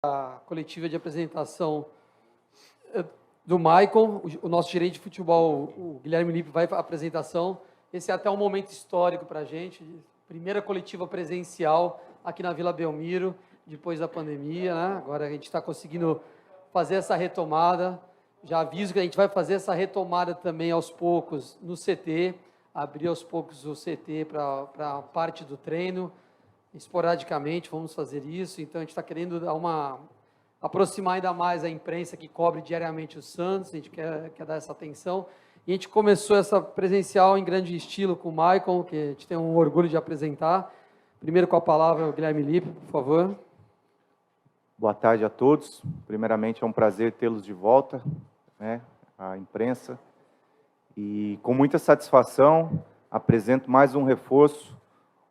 a coletiva de apresentação do Maicon, o nosso gerente de futebol, o Guilherme Lippe, vai para a apresentação. Esse é até um momento histórico para a gente, primeira coletiva presencial aqui na Vila Belmiro, depois da pandemia, né? Agora a gente está conseguindo fazer essa retomada. Já aviso que a gente vai fazer essa retomada também aos poucos no CT, abrir aos poucos o CT para a parte do treino, esporadicamente vamos fazer isso. Então a gente está querendo dar aproximar ainda mais a imprensa que cobre diariamente o Santos, a gente quer dar essa atenção. E a gente começou essa presencial em grande estilo com o Maicon, que a gente tem um orgulho de apresentar. Primeiro com a palavra o Guilherme Lippe, por favor. Boa tarde a todos. Primeiramente é um prazer tê-los de volta, né, a imprensa. E com muita satisfação apresento mais um reforço,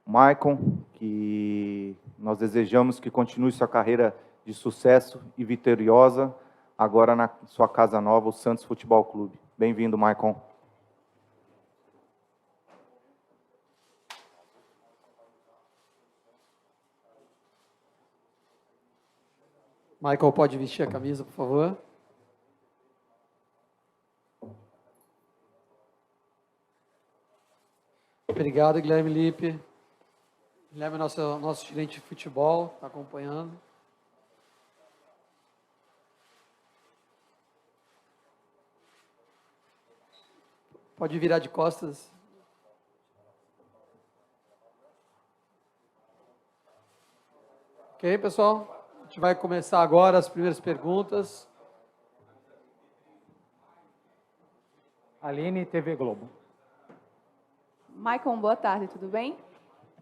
o Maicon, que nós desejamos que continue sua carreira de sucesso e vitoriosa, agora na sua casa nova, o Santos Futebol Clube. Bem-vindo, Maicon. Michael, pode vestir a camisa, por favor. Obrigado, Guilherme Lippe. Guilherme é nosso gerente de futebol, está acompanhando. Pode virar de costas. Ok, pessoal? A gente vai começar agora as primeiras perguntas. Aline, TV Globo. Maicon, boa tarde, tudo bem?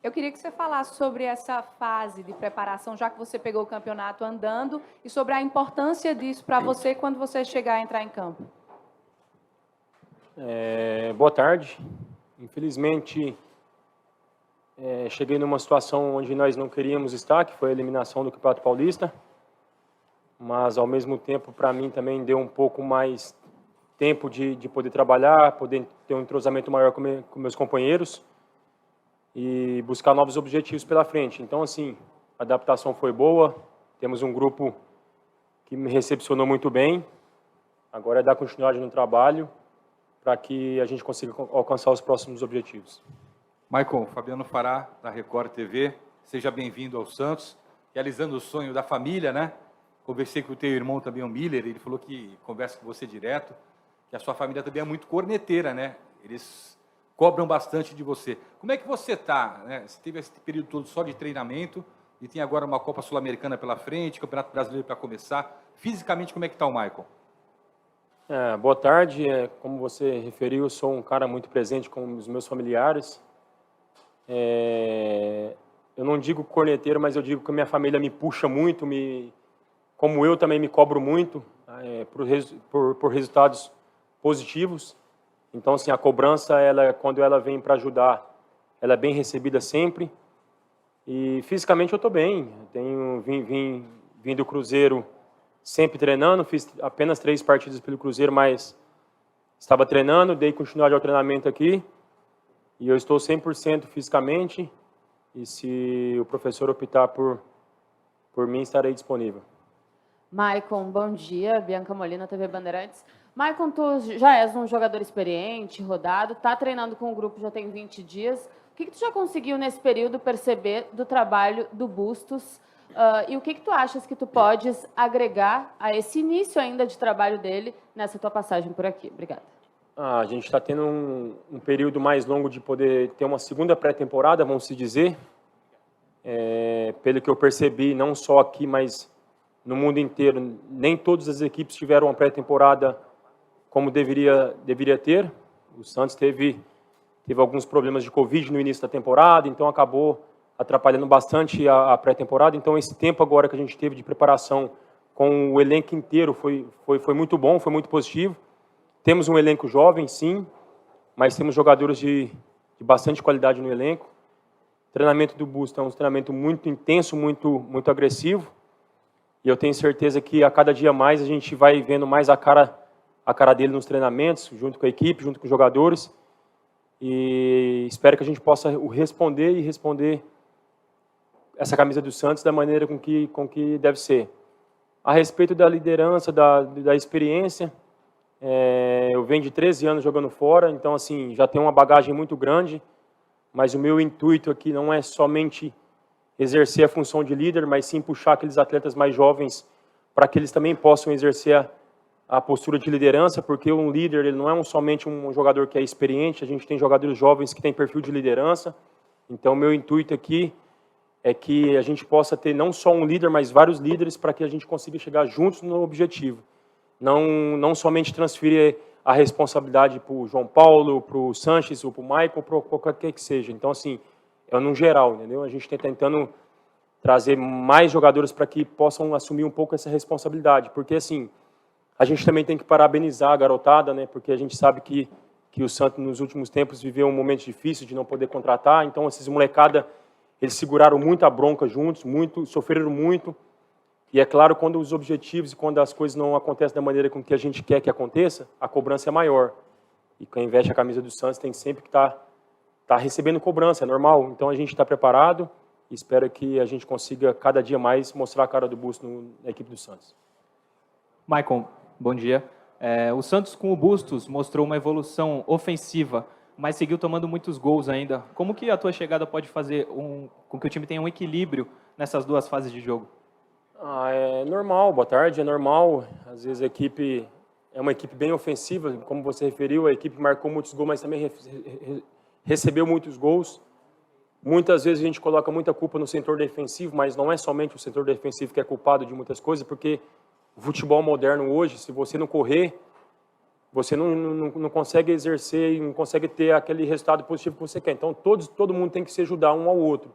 Eu queria que você falasse sobre essa fase de preparação, já que você pegou o campeonato andando, e sobre a importância disso para você quando você chegar a entrar em campo. Boa tarde. Infelizmente, cheguei numa situação onde nós não queríamos estar, que foi a eliminação do Campeonato Paulista, mas, ao mesmo tempo, para mim também deu um pouco mais tempo de poder trabalhar, poder ter um entrosamento maior com meus companheiros e buscar novos objetivos pela frente. Então, assim, a adaptação foi boa, temos um grupo que me recepcionou muito bem, agora é dar continuidade no trabalho para que a gente consiga alcançar os próximos objetivos. Maicon, Fabiano Fará, da Record TV, seja bem-vindo ao Santos, realizando o sonho da família, né? Conversei com o teu irmão também, o Miller, ele falou que conversa com você direto, que a sua família também é muito corneteira, né? Eles cobram bastante de você. Como é que você está, né? Você teve esse período todo só de treinamento e tem agora uma Copa Sul-Americana pela frente, Campeonato Brasileiro para começar. Fisicamente, como é que está o Maicon? Boa tarde. Como você referiu, eu sou um cara muito presente com os meus familiares. Eu não digo corneteiro, mas eu digo que a minha família me puxa muito, como eu também me cobro muito por resultados positivos. Então, assim, a cobrança, quando ela vem para ajudar, ela é bem recebida sempre. E fisicamente eu estou bem. Vim do Cruzeiro sempre treinando, fiz apenas 3 partidas pelo Cruzeiro, mas estava treinando, dei continuidade ao treinamento aqui. E eu estou 100% fisicamente. E se o professor optar por mim, estarei disponível. Maicon, bom dia. Bianca Molina, TV Bandeirantes. Maicon, tu já és um jogador experiente, rodado, está treinando com o grupo já tem 20 dias. O que tu já conseguiu nesse período perceber do trabalho do Bustos? E o que tu achas que tu podes agregar a esse início ainda de trabalho dele nessa tua passagem por aqui? Obrigada. A gente está tendo um período mais longo de poder ter uma segunda pré-temporada, vamos se dizer. Pelo que eu percebi, não só aqui, mas no mundo inteiro, nem todas as equipes tiveram uma pré-temporada como deveria ter. O Santos teve alguns problemas de Covid no início da temporada, então acabou atrapalhando bastante a pré-temporada. Então, esse tempo agora que a gente teve de preparação com o elenco inteiro foi muito bom, foi muito positivo. Temos um elenco jovem, sim, mas temos jogadores de bastante qualidade no elenco. O treinamento do Bustos é um treinamento muito intenso, muito agressivo. E eu tenho certeza que a cada dia mais a gente vai vendo mais a cara dele nos treinamentos, junto com a equipe, junto com os jogadores. E espero que a gente possa responder essa camisa do Santos da maneira com que deve ser. A respeito da liderança, da experiência, eu venho de 13 anos jogando fora, então assim, já tenho uma bagagem muito grande, mas o meu intuito aqui não é somente exercer a função de líder, mas sim puxar aqueles atletas mais jovens para que eles também possam exercer a postura de liderança, porque um líder ele não é somente um jogador que é experiente, a gente tem jogadores jovens que têm perfil de liderança. Então, meu intuito aqui é que a gente possa ter não só um líder, mas vários líderes para que a gente consiga chegar juntos no objetivo. Não somente transferir a responsabilidade para o João Paulo, para o Sanches, ou para o Michael, para qualquer que seja. Então, assim, é no geral, entendeu? A gente está tentando trazer mais jogadores para que possam assumir um pouco essa responsabilidade, porque, assim, a gente também tem que parabenizar a garotada, né? Porque a gente sabe que o Santos, nos últimos tempos, viveu um momento difícil de não poder contratar, então, esses molecada, eles seguraram muita bronca juntos, sofreram muito, e é claro, quando os objetivos e quando as coisas não acontecem da maneira com que a gente quer que aconteça, a cobrança é maior. E quem veste a camisa do Santos tem sempre que estar recebendo cobrança, é normal. Então a gente está preparado e espero que a gente consiga cada dia mais mostrar a cara do Bustos na equipe do Santos. Maicon, bom dia. O Santos com o Bustos mostrou uma evolução ofensiva, mas seguiu tomando muitos gols ainda. Como que a tua chegada pode fazer com que o time tenha um equilíbrio nessas duas fases de jogo? É normal, boa tarde, é normal. Às vezes a equipe é uma equipe bem ofensiva, como você referiu, a equipe marcou muitos gols, mas também recebeu muitos gols. Muitas vezes a gente coloca muita culpa no setor defensivo, mas não é somente o setor defensivo que é culpado de muitas coisas, porque o futebol moderno hoje, se você não correr, você não consegue exercer e não consegue ter aquele resultado positivo que você quer. Então, todo mundo tem que se ajudar um ao outro.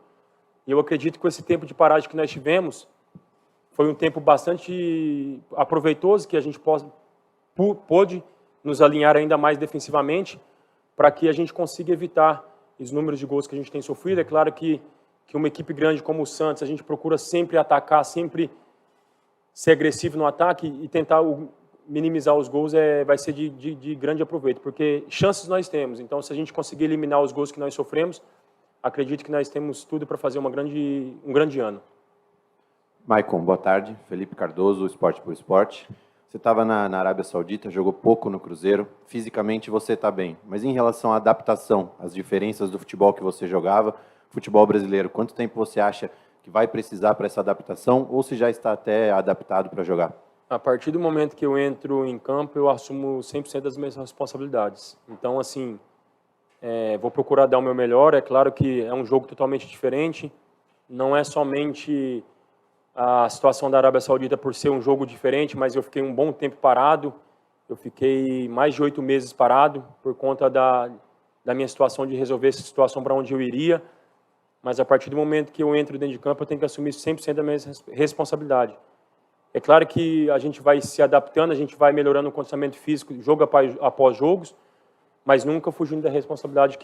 E eu acredito que com esse tempo de paragem que nós tivemos, foi um tempo bastante aproveitoso, que a gente pôde nos alinhar ainda mais defensivamente, para que a gente consiga evitar os números de gols que a gente tem sofrido. É claro que uma equipe grande como o Santos, a gente procura sempre atacar, sempre ser agressivo no ataque e tentar minimizar os gols vai ser de grande aproveito, porque chances nós temos. Então, se a gente conseguir eliminar os gols que nós sofremos, acredito que nós temos tudo para fazer um grande ano. Maicon, boa tarde. Felipe Cardoso, Esporte por Esporte. Você estava na Arábia Saudita, jogou pouco no Cruzeiro. Fisicamente você está bem, mas em relação à adaptação, às diferenças do futebol que você jogava, futebol brasileiro, quanto tempo você acha que vai precisar para essa adaptação, ou se já está até adaptado para jogar? A partir do momento que eu entro em campo, eu assumo 100% das minhas responsabilidades. Então, assim, vou procurar dar o meu melhor. É claro que é um jogo totalmente diferente. Não é somente a situação da Arábia Saudita por ser um jogo diferente, mas eu fiquei um bom tempo parado. Eu fiquei mais de 8 meses parado por conta da minha situação de resolver essa situação para onde eu iria. Mas a partir do momento que eu entro dentro de campo, eu tenho que assumir 100% da minha responsabilidade. É claro que a gente vai se adaptando, a gente vai melhorando o condicionamento físico, jogo após jogos, mas nunca fugindo da responsabilidade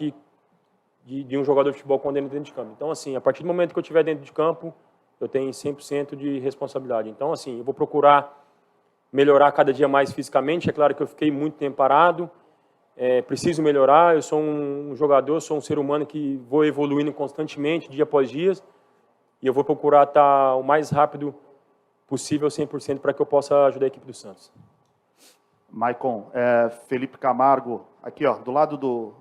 de um jogador de futebol quando entra dentro de campo. Então, assim, a partir do momento que eu estiver dentro de campo, eu tenho 100% de responsabilidade. Então, assim, eu vou procurar melhorar cada dia mais fisicamente. É claro que eu fiquei muito tempo parado, preciso melhorar. Eu sou um jogador, sou um ser humano que vou evoluindo constantemente, dia após dia, e eu vou procurar estar o mais rápido possível, 100%, para que eu possa ajudar a equipe do Santos. Maicon, Felipe Camargo, aqui ó, do lado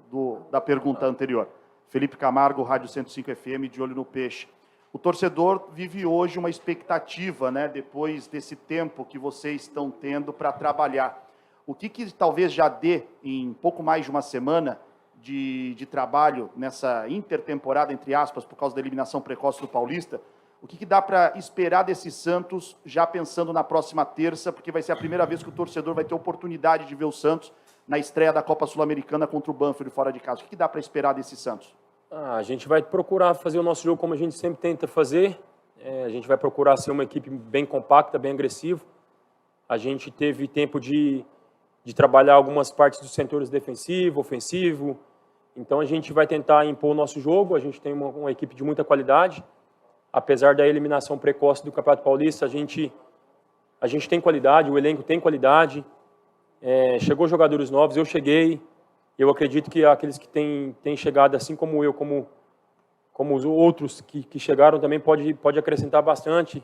da pergunta anterior. Felipe Camargo, Rádio 105 FM, de olho no peixe. O torcedor vive hoje uma expectativa, né, depois desse tempo que vocês estão tendo para trabalhar. O que talvez já dê em pouco mais de uma semana de trabalho nessa intertemporada, entre aspas, por causa da eliminação precoce do Paulista, o que dá para esperar desse Santos, já pensando na próxima terça, porque vai ser a primeira vez que o torcedor vai ter oportunidade de ver o Santos na estreia da Copa Sul-Americana contra o Banfield fora de casa. O que dá para esperar desse Santos? A gente vai procurar fazer o nosso jogo como a gente sempre tenta fazer. A gente vai procurar ser uma equipe bem compacta, bem agressiva. A gente teve tempo de trabalhar algumas partes dos setores defensivo, ofensivo. Então a gente vai tentar impor o nosso jogo. A gente tem uma equipe de muita qualidade. Apesar da eliminação precoce do Campeonato Paulista, a gente tem qualidade, o elenco tem qualidade. Chegou jogadores novos, eu cheguei. Eu acredito que aqueles que têm chegado, assim como eu, como os outros que chegaram também, pode acrescentar bastante.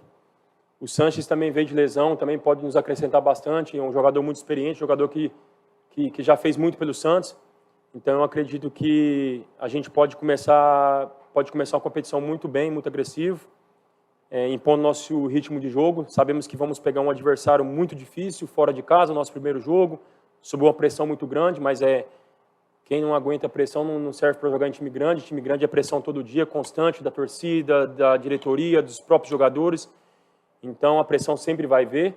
O Sanches também veio de lesão, também pode nos acrescentar bastante. É um jogador muito experiente, jogador que já fez muito pelo Santos. Então, eu acredito que a gente pode começar uma competição muito bem, muito agressivo, impondo nosso ritmo de jogo. Sabemos que vamos pegar um adversário muito difícil, fora de casa, nosso primeiro jogo, sob uma pressão muito grande, mas quem não aguenta a pressão não serve para jogar em time grande. Time grande é pressão todo dia, constante, da torcida, da diretoria, dos próprios jogadores. Então, a pressão sempre vai vir.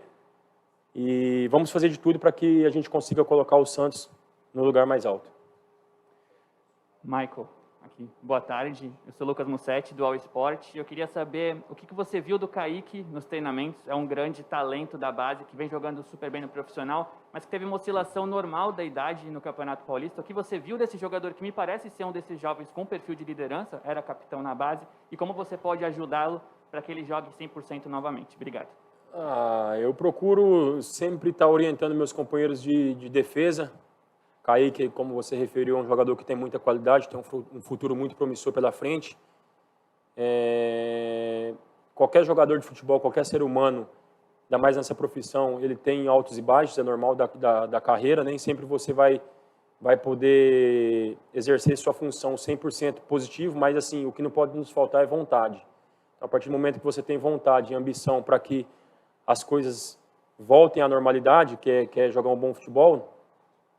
E vamos fazer de tudo para que a gente consiga colocar o Santos no lugar mais alto. Michael, aqui. Boa tarde. Eu sou Lucas Mussetti, do All Sport. Eu queria saber o que você viu do Kaique nos treinamentos. É um grande talento da base, que vem jogando super bem no profissional, mas que teve uma oscilação normal da idade no Campeonato Paulista. O que você viu desse jogador, que me parece ser um desses jovens com perfil de liderança, era capitão na base, e como você pode ajudá-lo para que ele jogue 100% novamente? Obrigado. Eu procuro sempre estar orientando meus companheiros de defesa. Kaique, como você referiu, é um jogador que tem muita qualidade, tem um futuro muito promissor pela frente. Qualquer jogador de futebol, qualquer ser humano, ainda mais nessa profissão, ele tem altos e baixos, é normal da carreira. Nem sempre você vai poder exercer sua função 100% positivo, mas assim, o que não pode nos faltar é vontade. Então, a partir do momento que você tem vontade e ambição para que as coisas voltem à normalidade, que é jogar um bom futebol,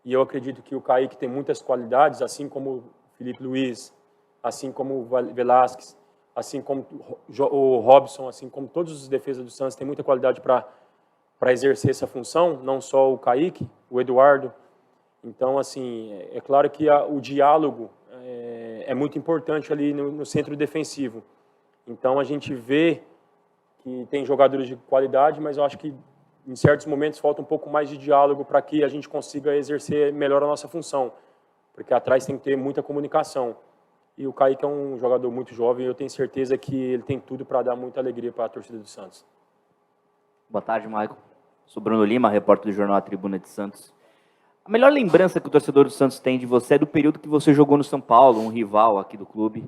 e eu acredito que o Kaique tem muitas qualidades, assim como o Felipe Luiz, assim como o Velasquez, assim como o Robson, assim como todos os defesas do Santos, tem muita qualidade para exercer essa função, não só o Kaique, o Eduardo. Então, assim, é claro que o diálogo é muito importante ali no centro defensivo. Então, a gente vê que tem jogadores de qualidade, mas eu acho que em certos momentos falta um pouco mais de diálogo para que a gente consiga exercer melhor a nossa função, porque atrás tem que ter muita comunicação. E o Kaique é um jogador muito jovem e eu tenho certeza que ele tem tudo para dar muita alegria para a torcida do Santos. Boa tarde, Michael. Sou Bruno Lima, repórter do jornal A Tribuna de Santos. A melhor lembrança que o torcedor do Santos tem de você é do período que você jogou no São Paulo, um rival aqui do clube.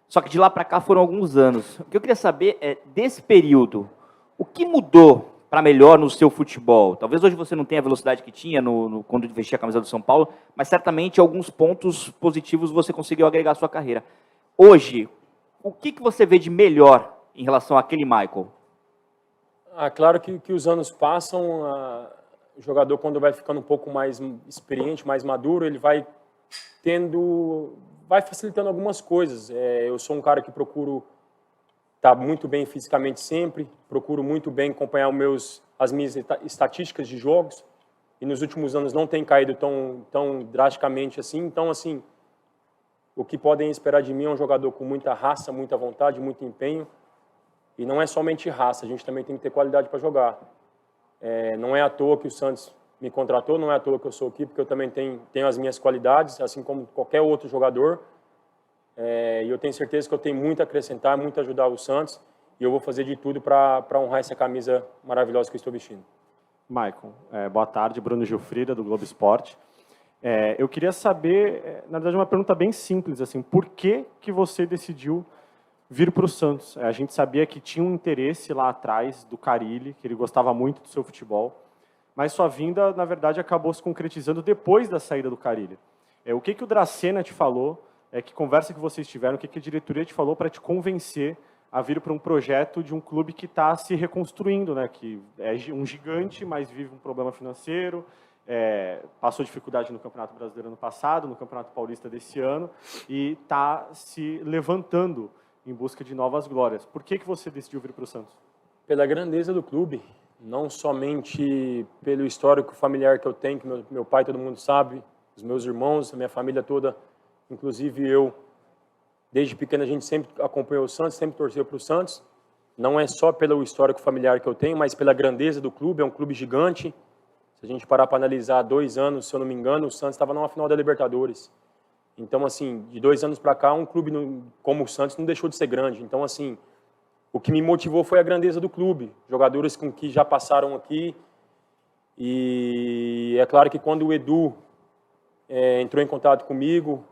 Só que de lá para cá foram alguns anos. O que eu queria saber é, desse período, o que mudou para melhor no seu futebol? Talvez hoje você não tenha a velocidade que tinha quando vestia a camisa do São Paulo, mas certamente alguns pontos positivos você conseguiu agregar à sua carreira. Hoje, o que você vê de melhor em relação àquele Michael? Claro que os anos passam, o jogador, quando vai ficando um pouco mais experiente, mais maduro, ele vai facilitando algumas coisas. Eu sou um cara que procuro estar muito bem fisicamente sempre, procuro muito bem acompanhar as minhas estatísticas de jogos, e nos últimos anos não tem caído tão drasticamente assim. Então, assim, o que podem esperar de mim é um jogador com muita raça, muita vontade, muito empenho, e não é somente raça, a gente também tem que ter qualidade para jogar. Não é à toa que o Santos me contratou, não é à toa que eu sou aqui, porque eu também tenho as minhas qualidades, assim como qualquer outro jogador. E eu tenho certeza que eu tenho muito a acrescentar, muito a ajudar o Santos, e eu vou fazer de tudo para honrar essa camisa maravilhosa que eu estou vestindo. Michael, boa tarde, Bruno Gilfrida, do Globo Esporte. Eu queria saber, na verdade, uma pergunta bem simples, assim, por que você decidiu vir para o Santos? A gente sabia que tinha um interesse lá atrás do Carille, que ele gostava muito do seu futebol, mas sua vinda, na verdade, acabou se concretizando depois da saída do Carille. O que o Dracena te falou? Que conversa que vocês tiveram, o que a diretoria te falou para te convencer a vir para um projeto de um clube que está se reconstruindo, né? Que é um gigante, mas vive um problema financeiro, passou dificuldade no Campeonato Brasileiro ano passado, no Campeonato Paulista desse ano, e está se levantando em busca de novas glórias. Por que você decidiu vir para o Santos? Pela grandeza do clube, não somente pelo histórico familiar que eu tenho, que meu pai, todo mundo sabe, os meus irmãos, a minha família toda. Inclusive eu, desde pequeno, a gente sempre acompanhou o Santos, sempre torceu para o Santos. Não é só pelo histórico familiar que eu tenho, mas pela grandeza do clube. É um clube gigante. Se a gente parar para analisar, 2 anos, se eu não me engano, o Santos estava numa final da Libertadores. Então, assim, de 2 anos para cá, um clube como o Santos não deixou de ser grande. Então, assim, o que me motivou foi a grandeza do clube. Jogadores com que já passaram aqui. E é claro que quando o Edu entrou em contato comigo,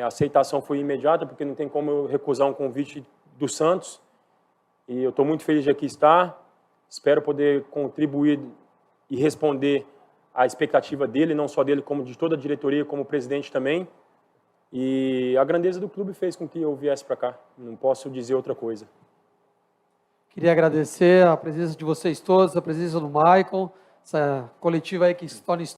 a aceitação foi imediata, porque não tem como eu recusar um convite do Santos. E eu estou muito feliz de aqui estar. Espero poder contribuir e responder à expectativa dele, não só dele, como de toda a diretoria, como presidente também. E a grandeza do clube fez com que eu viesse para cá. Não posso dizer outra coisa. Queria agradecer a presença de vocês todos, a presença do Maicon, essa coletiva aí que se torna